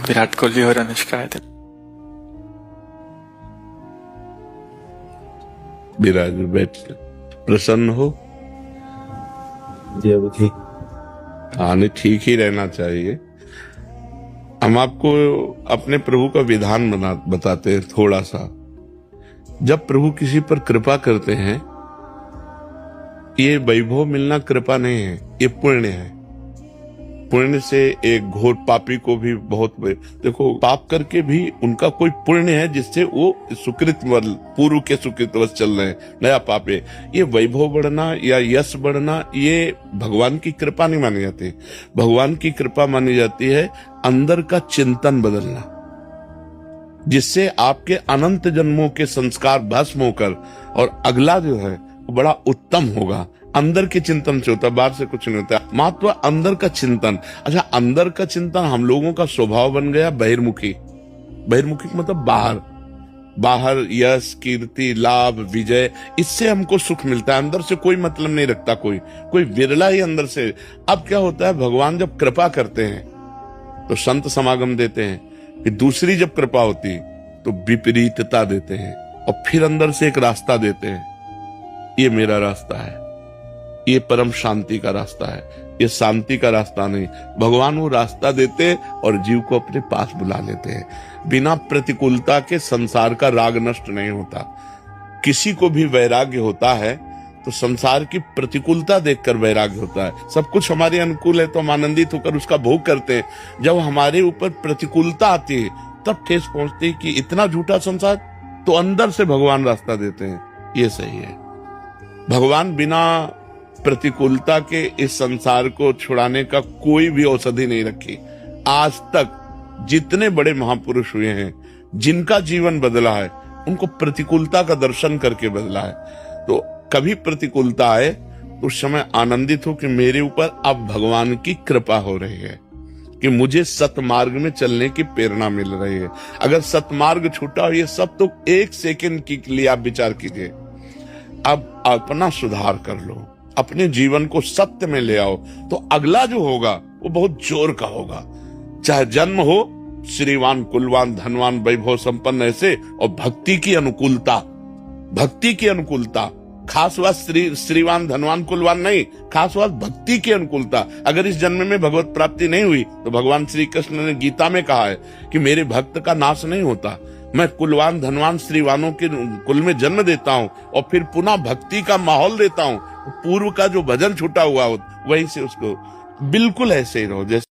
विराट कोहली और अनुष्का है। विराज बैठ प्रसन्न हो। जी अब ठीक। हाँ, नहीं ठीक ही रहना चाहिए। हम आपको अपने प्रभु का विधान बताते हैं थोड़ा सा। जब प्रभु किसी पर कृपा करते हैं, ये वैभव मिलना कृपा नहीं है, ये पुण्य है। पुण्य से एक घोर पापी को भी बहुत देखो, पाप करके भी उनका कोई पुण्य है जिससे वो सुकृत पूर्व के सुकृतवश चल रहे हैं, नया पाप है। ये वैभव बढ़ना या यश बढ़ना ये भगवान की कृपा नहीं मानी जाती। भगवान की कृपा मानी जाती है अंदर का चिंतन बदलना, जिससे आपके अनंत जन्मों के संस्कार भस्म होकर और अगला जो है वो बड़ा उत्तम होगा। अंदर के चिंतन से होता, बाहर से कुछ नहीं होता। महत्व अंदर का चिंतन। अच्छा, अंदर का चिंतन हम लोगों का स्वभाव बन गया बहिर्मुखी। बहिर्मुखी मतलब बाहर यश, कीर्ति, लाभ, विजय, इससे हमको सुख मिलता है। अंदर से कोई मतलब नहीं रखता कोई विरला ही अंदर से। अब क्या होता है, भगवान जब कृपा करते हैं तो संत समागम देते हैं, फिर दूसरी जब कृपा होती तो विपरीतता देते हैं, और फिर अंदर से एक रास्ता देते हैं। ये मेरा रास्ता है, ये परम शांति का रास्ता है, ये शांति का रास्ता नहीं। भगवान वो रास्ता देते और जीव को अपने पास बुला लेते हैं। बिना प्रतिकूलता के संसार का राग नष्ट नहीं होता। किसी को भी वैराग्य होता है तो संसार की प्रतिकूलता देखकर वैराग्य होता है। सब कुछ हमारे अनुकूल है तो हम आनंदित होकर उसका भोग करते हैं। जब हमारे ऊपर प्रतिकूलता आती है तब ठेस पहुंचती है कि इतना झूठा संसार, तो अंदर से भगवान रास्ता देते हैं। ये सही है। भगवान बिना प्रतिकूलता के इस संसार को छुड़ाने का कोई भी औषधि नहीं रखी। आज तक जितने बड़े महापुरुष हुए हैं, जिनका जीवन बदला है, उनको प्रतिकूलता का दर्शन करके बदला है। तो कभी प्रतिकूलता आए तो उस समय आनंदित हो कि मेरे ऊपर अब भगवान की कृपा हो रही है, कि मुझे सतमार्ग में चलने की प्रेरणा मिल रही है। अगर सतमार्ग छूटा हो, ये सब तो एक सेकंड के लिए आप विचार कीजिए। अब अपना सुधार कर लो, अपने जीवन को सत्य में ले आओ, तो अगला जो होगा वो बहुत जोर का होगा। चाहे जन्म हो श्रीवान, कुलवान, धनवान, वैभव संपन्न ऐसे, और भक्ति की अनुकूलता, भक्ति की अनुकूलता। खास बात श्रीवान, धनवान, कुलवान नहीं, खास बात भक्ति की अनुकूलता। अगर इस जन्म में भगवत प्राप्ति नहीं हुई तो भगवान श्री कृष्ण ने गीता में कहा है कि मेरे भक्त का नाश नहीं होता। मैं कुलवान, धनवान, श्रीवानों के कुल में जन्म देता हूँ और फिर पुनः भक्ति का माहौल देता हूँ। पूर्व का जो भजन छूटा हुआ हो वहीं से उसको, बिल्कुल ऐसे ही रहो जैसे